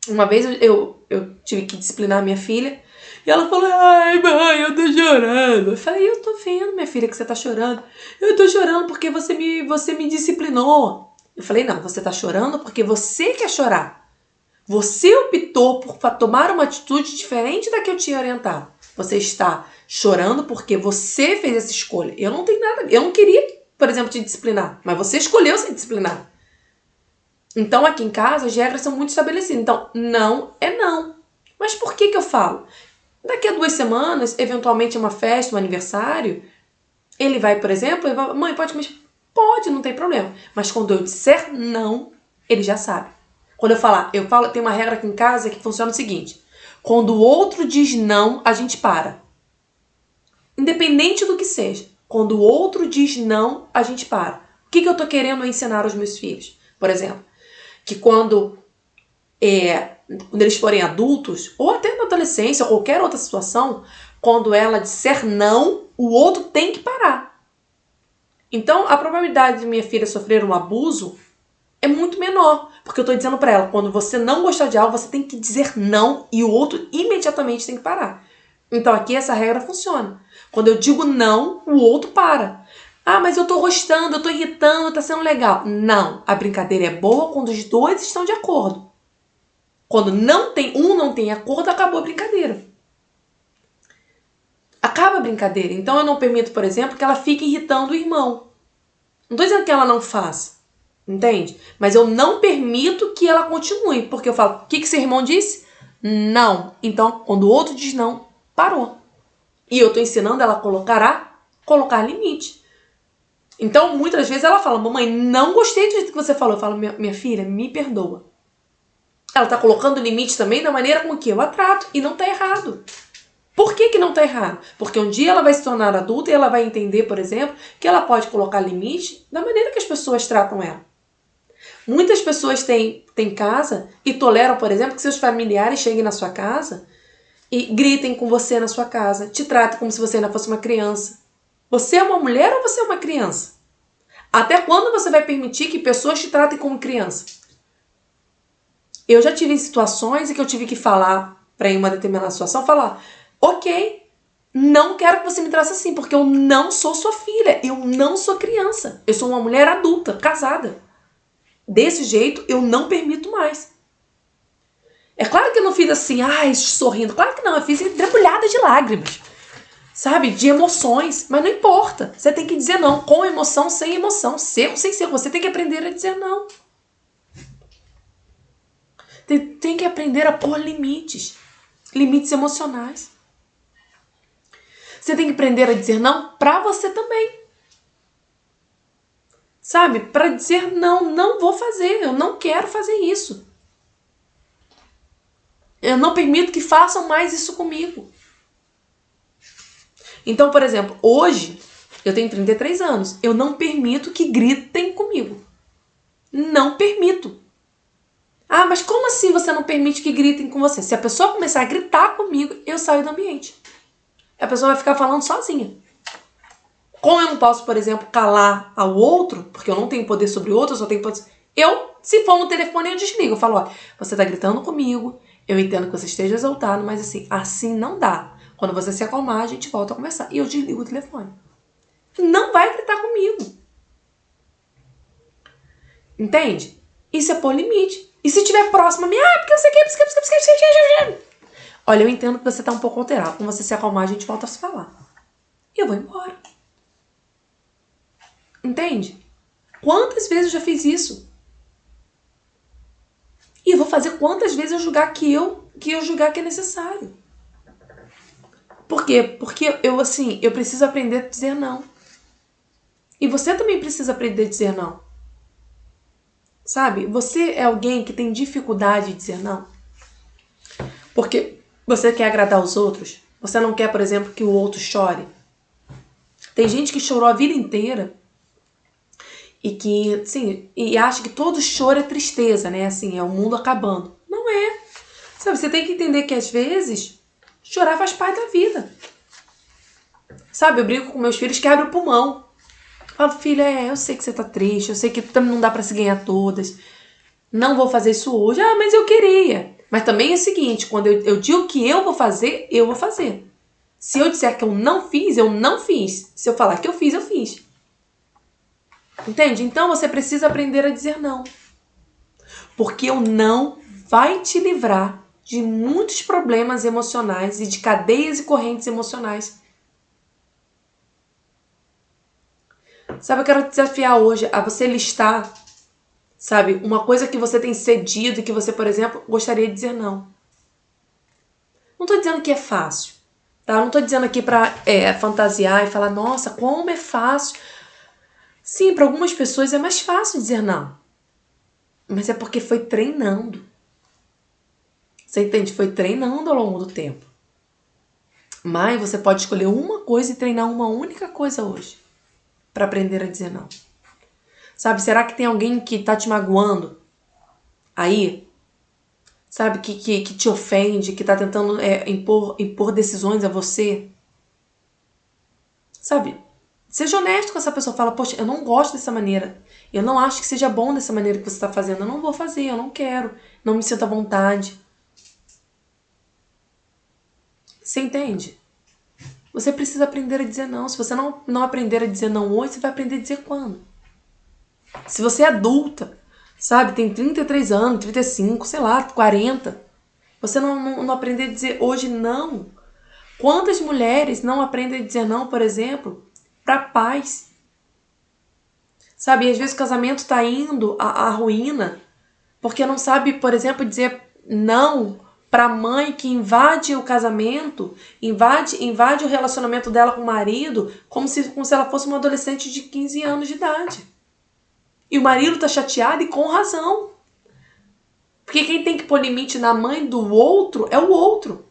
Uma vez eu tive que disciplinar a minha filha e ela falou, ai mãe, eu tô chorando. Eu falei, eu tô vendo, minha filha, que você tá chorando. Eu tô chorando porque você me disciplinou. Eu falei, não, você tá chorando porque você quer chorar. Você optou por tomar uma atitude diferente da que eu tinha orientado. Você está chorando porque você fez essa escolha. Eu não tenho nada. Eu não queria, por exemplo, te disciplinar, mas você escolheu se disciplinar. Então, aqui em casa, as regras são muito estabelecidas. Então, não é não. Mas por que eu falo? Daqui a 2 semanas, eventualmente uma festa, um aniversário, ele vai, por exemplo, ele vai, mãe, pode comer? Pode, não tem problema. Mas quando eu disser não, ele já sabe. Quando eu falo, tem uma regra aqui em casa que funciona o seguinte. Quando o outro diz não, a gente para. Independente do que seja. Quando o outro diz não, a gente para. O que eu tô querendo ensinar aos meus filhos? Por exemplo, que quando eles forem adultos, ou até na adolescência, ou qualquer outra situação, quando ela disser não, o outro tem que parar. Então, a probabilidade de minha filha sofrer um abuso é muito menor, porque eu estou dizendo para ela, quando você não gostar de algo, você tem que dizer não e o outro imediatamente tem que parar. Então, aqui essa regra funciona. Quando eu digo não, o outro para. Ah, mas eu tô gostando, eu tô irritando, tá sendo legal. Não, a brincadeira é boa quando os dois estão de acordo. Quando não tem acordo, acabou a brincadeira. Acaba a brincadeira. Então eu não permito, por exemplo, que ela fique irritando o irmão. Não tô dizendo que ela não faça, entende? Mas eu não permito que ela continue, porque eu falo, o que seu irmão disse? Não. Então, quando o outro diz não, parou. E eu tô ensinando ela a colocar limite. Então, muitas vezes ela fala, mamãe, não gostei do jeito que você falou. Eu falo, minha filha, me perdoa. Ela tá colocando limite também da maneira com que eu a trato. E não tá errado. Por que não tá errado? Porque um dia ela vai se tornar adulta e ela vai entender, por exemplo, que ela pode colocar limite da maneira que as pessoas tratam ela. Muitas pessoas têm casa e toleram, por exemplo, que seus familiares cheguem na sua casa e gritem com você na sua casa, te tratem como se você ainda fosse uma criança. Você é uma mulher ou você é uma criança? Até quando você vai permitir que pessoas te tratem como criança? Eu já tive situações em que eu tive que falar para uma determinada situação, falar, ok, não quero que você me trate assim, porque eu não sou sua filha, eu não sou criança, eu sou uma mulher adulta, casada. Desse jeito, eu não permito mais. É claro que eu não fiz assim, sorrindo, claro que não, eu fiz debulhada de lágrimas. Sabe? De emoções. Mas não importa. Você tem que dizer não. Com emoção, sem emoção. Seco, sem seco. Você tem que aprender a dizer não. Tem que aprender a pôr limites. Limites emocionais. Você tem que aprender a dizer não pra você também. Sabe? Pra dizer não, não vou fazer. Eu não quero fazer isso. Eu não permito que façam mais isso comigo. Então, por exemplo, hoje eu tenho 33 anos. Eu não permito que gritem comigo. Não permito. Ah, mas como assim você não permite que gritem com você? Se a pessoa começar a gritar comigo, eu saio do ambiente. A pessoa vai ficar falando sozinha. Como eu não posso, por exemplo, calar ao outro, porque eu não tenho poder sobre o outro, eu só tenho poder... Se for no telefone, eu desligo. Eu falo, ó, você tá gritando comigo, eu entendo que você esteja exaltado, mas assim não dá. Quando você se acalmar, a gente volta a conversar. E eu desligo o telefone. Não vai gritar comigo. Entende? Isso é pôr limite. E se estiver próximo a mim, porque eu sei que... Olha, eu entendo que você tá um pouco alterado. Quando você se acalmar, a gente volta a se falar. E eu vou embora. Entende? Quantas vezes eu já fiz isso? E eu vou fazer quantas vezes eu julgar que eu julgar que é necessário. Por quê? Porque eu preciso aprender a dizer não. E você também precisa aprender a dizer não. Sabe? Você é alguém que tem dificuldade de dizer não? Porque você quer agradar os outros? Você não quer, por exemplo, que o outro chore? Tem gente que chorou a vida inteira e que, e acha que todo choro é tristeza, né? Assim, é o mundo acabando. Não é. Sabe, você tem que entender que às vezes chorar faz parte da vida. Sabe, eu brinco com meus filhos que abrem o pulmão. Falo, filha, eu sei que você tá triste, eu sei que também não dá pra se ganhar todas. Não vou fazer isso hoje. Ah, mas eu queria. Mas também é o seguinte, quando eu digo que eu vou fazer, eu vou fazer. Se eu disser que eu não fiz, eu não fiz. Se eu falar que eu fiz, eu fiz. Entende? Então você precisa aprender a dizer não. Porque o não vai te livrar de muitos problemas emocionais e de cadeias e correntes emocionais. Sabe, eu quero te desafiar hoje a você listar, sabe, uma coisa que você tem cedido e que você, por exemplo, gostaria de dizer não. Não tô dizendo que é fácil, tá? Não tô dizendo aqui pra fantasiar e falar, nossa, como é fácil. Sim, para algumas pessoas é mais fácil dizer não. Mas é porque foi treinando. Você entende? Foi treinando ao longo do tempo. Mas você pode escolher uma coisa e treinar uma única coisa hoje para aprender a dizer não. Sabe, será que tem alguém que tá te magoando aí? Sabe, que te ofende, que tá tentando impor decisões a você? Sabe? Seja honesto com essa pessoa. Fala, poxa, eu não gosto dessa maneira. Eu não acho que seja bom dessa maneira que você está fazendo. Eu não vou fazer, eu não quero. Não me sinto à vontade. Você entende? Você precisa aprender a dizer não. Se você não aprender a dizer não hoje, você vai aprender a dizer quando? Se você é adulta, sabe, tem 33 anos, 35, sei lá, 40, você não aprender a dizer hoje não. Quantas mulheres não aprendem a dizer não, por exemplo, para pais? Sabe, e às vezes o casamento tá indo à ruína porque não sabe, por exemplo, dizer não para a mãe que invade o casamento, invade o relacionamento dela com o marido, como se ela fosse uma adolescente de 15 anos de idade. E o marido tá chateado e com razão. Porque quem tem que pôr limite na mãe do outro é o outro.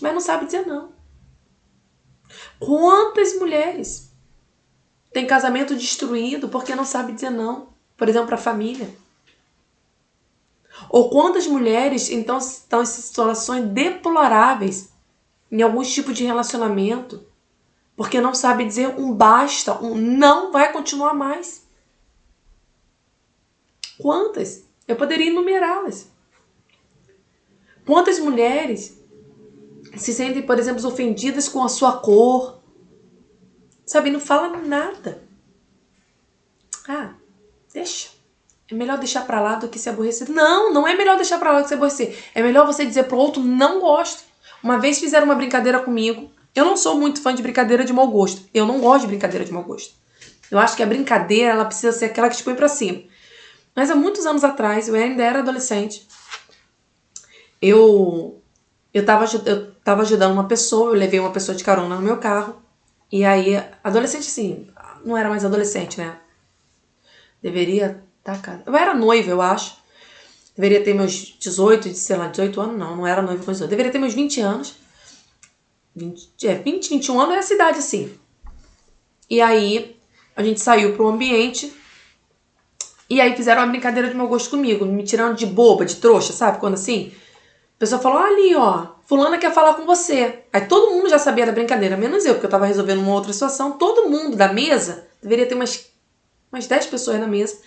Mas não sabe dizer não. Quantas mulheres têm casamento destruído porque não sabe dizer não? Por exemplo, para a família. Ou quantas mulheres então estão em situações deploráveis em algum tipo de relacionamento porque não sabe dizer um basta, um não vai continuar mais. Quantas? Eu poderia enumerá-las. Quantas mulheres se sentem, por exemplo, ofendidas com a sua cor, sabe, não fala nada. Ah, deixa. É melhor deixar pra lá do que se aborrecer. Não, não é melhor deixar pra lá do que se aborrecer. É melhor você dizer pro outro, não gosto. Uma vez fizeram uma brincadeira comigo. Eu não sou muito fã de brincadeira de mau gosto. Eu não gosto de brincadeira de mau gosto. Eu acho que a brincadeira, ela precisa ser aquela que te põe pra cima. Mas há muitos anos atrás, eu ainda era adolescente, eu tava ajudando uma pessoa, eu levei uma pessoa de carona no meu carro. E aí, adolescente assim, não era mais adolescente, né? Deveria estar casada. Eu era noiva, eu acho. Deveria ter meus 18, sei lá, 18 anos, não era noiva com 18. Deveria ter meus 20 anos. 20, 21 anos é a cidade assim. E aí, a gente saiu pro ambiente. E aí fizeram uma brincadeira de mau gosto comigo, me tirando de boba, de trouxa, sabe? Quando assim, a pessoa falou, ali, ó, fulana quer falar com você. Aí todo mundo já sabia da brincadeira, menos eu, porque eu tava resolvendo uma outra situação. Todo mundo da mesa, deveria ter umas 10 pessoas na mesa,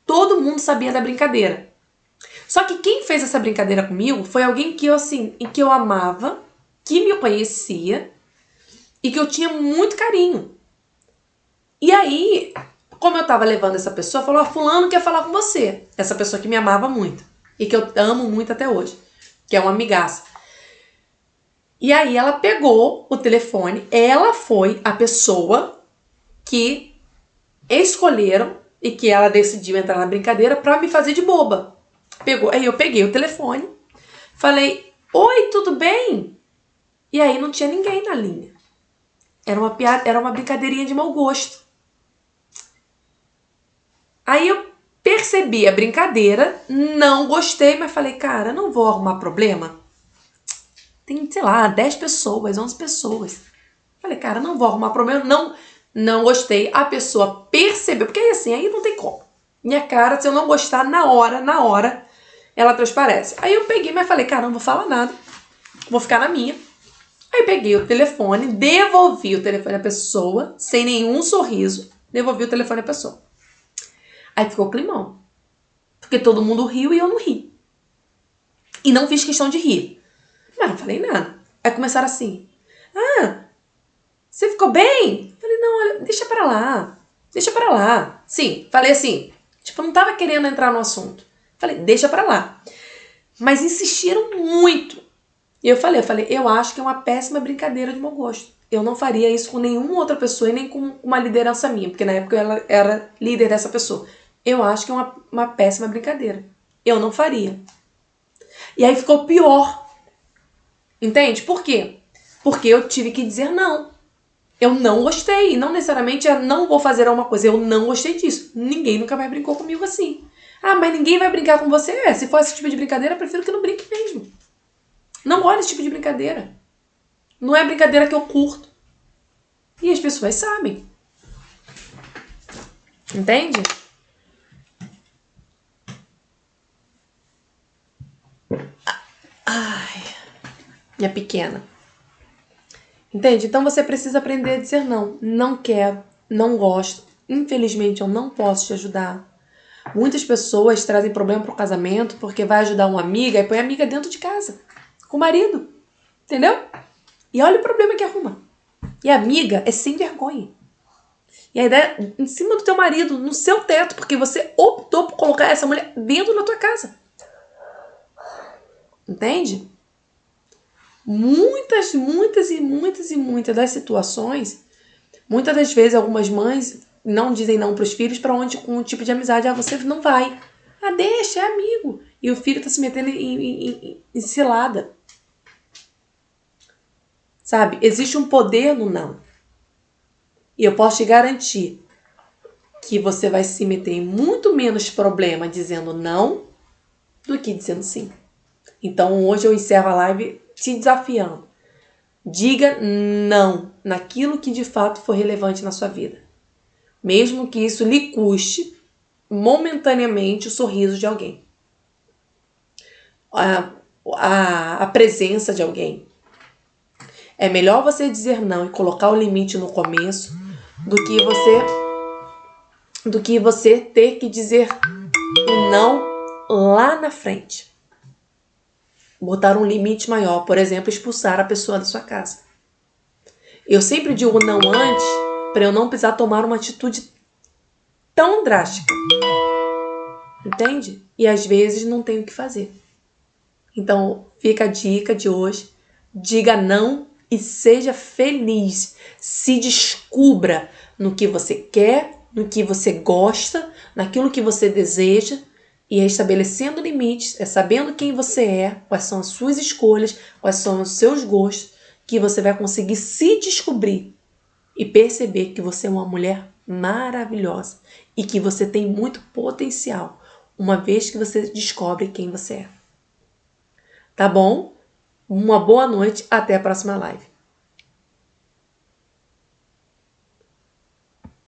todo mundo sabia da brincadeira. Só que quem fez essa brincadeira comigo foi alguém que eu, assim, que eu amava, que me conhecia e que eu tinha muito carinho. E aí, como eu tava levando essa pessoa, falou, fulano quer falar com você. Essa pessoa que me amava muito e que eu amo muito até hoje, que é uma amigaça. E aí ela pegou o telefone, ela foi a pessoa que escolheram e que ela decidiu entrar na brincadeira pra me fazer de boba. Aí eu peguei o telefone, falei, oi, tudo bem? E aí não tinha ninguém na linha. Era uma brincadeirinha de mau gosto. Aí eu percebi a brincadeira, não gostei, mas falei, cara, não vou arrumar problema. Tem, sei lá, 10 pessoas, 11 pessoas. Falei, cara, não vou arrumar problema, não gostei. A pessoa percebeu, porque aí assim, aí não tem como. Minha cara, se eu não gostar, na hora, ela transparece. Aí eu peguei, mas falei, cara, não vou falar nada, vou ficar na minha. Aí peguei o telefone, devolvi o telefone à pessoa, sem nenhum sorriso, devolvi o telefone à pessoa. Aí ficou climão, porque todo mundo riu e eu não ri. E não fiz questão de rir. Mas não falei nada. Aí começaram assim, ah, você ficou bem? Falei, não, olha, deixa pra lá. Deixa pra lá. Sim, falei assim. Tipo, eu não tava querendo entrar no assunto. Falei, deixa pra lá. Mas insistiram muito. E eu falei, eu acho que é uma péssima brincadeira de mau gosto. Eu não faria isso com nenhuma outra pessoa e nem com uma liderança minha, porque na época ela era líder dessa pessoa. Eu acho que é uma péssima brincadeira. Eu não faria. E aí ficou pior. Entende? Por quê? Porque eu tive que dizer não. Eu não gostei. E não necessariamente é não vou fazer alguma coisa. Eu não gostei disso. Ninguém nunca mais brincou comigo assim. Ah, mas ninguém vai brincar com você? É, se for esse tipo de brincadeira, eu prefiro que não brinque mesmo. Não gosto desse tipo de brincadeira. Não é brincadeira que eu curto. E as pessoas sabem. Entende? Ai, minha pequena. Entende? Então você precisa aprender a dizer não. Não quero, não gosto, infelizmente eu não posso te ajudar. Muitas pessoas trazem problema pro casamento porque vai ajudar uma amiga e põe a amiga dentro de casa, com o marido. Entendeu? E olha o problema que arruma. E a amiga é sem vergonha. E a ideia é em cima do teu marido, no seu teto, porque você optou por colocar essa mulher dentro da tua casa. Entende? Muitas das situações, muitas das vezes algumas mães não dizem não para os filhos para onde com um tipo de amizade, você não vai. Deixa, é amigo. E o filho tá se metendo em cilada. Sabe? Existe um poder no não. E eu posso te garantir que você vai se meter em muito menos problema dizendo não do que dizendo sim. Então hoje eu encerro a live te desafiando. Diga não naquilo que de fato for relevante na sua vida. Mesmo que isso lhe custe momentaneamente o sorriso de alguém. A presença de alguém. É melhor você dizer não e colocar o limite no começo do que você ter que dizer não lá na frente. Botar um limite maior, por exemplo, expulsar a pessoa da sua casa. Eu sempre digo não antes para eu não precisar tomar uma atitude tão drástica. Entende? E às vezes não tenho o que fazer. Então, fica a dica de hoje. Diga não e seja feliz. Se descubra no que você quer, no que você gosta, naquilo que você deseja. E é estabelecendo limites, é sabendo quem você é, quais são as suas escolhas, quais são os seus gostos, que você vai conseguir se descobrir e perceber que você é uma mulher maravilhosa e que você tem muito potencial, uma vez que você descobre quem você é. Tá bom? Uma boa noite, até a próxima live.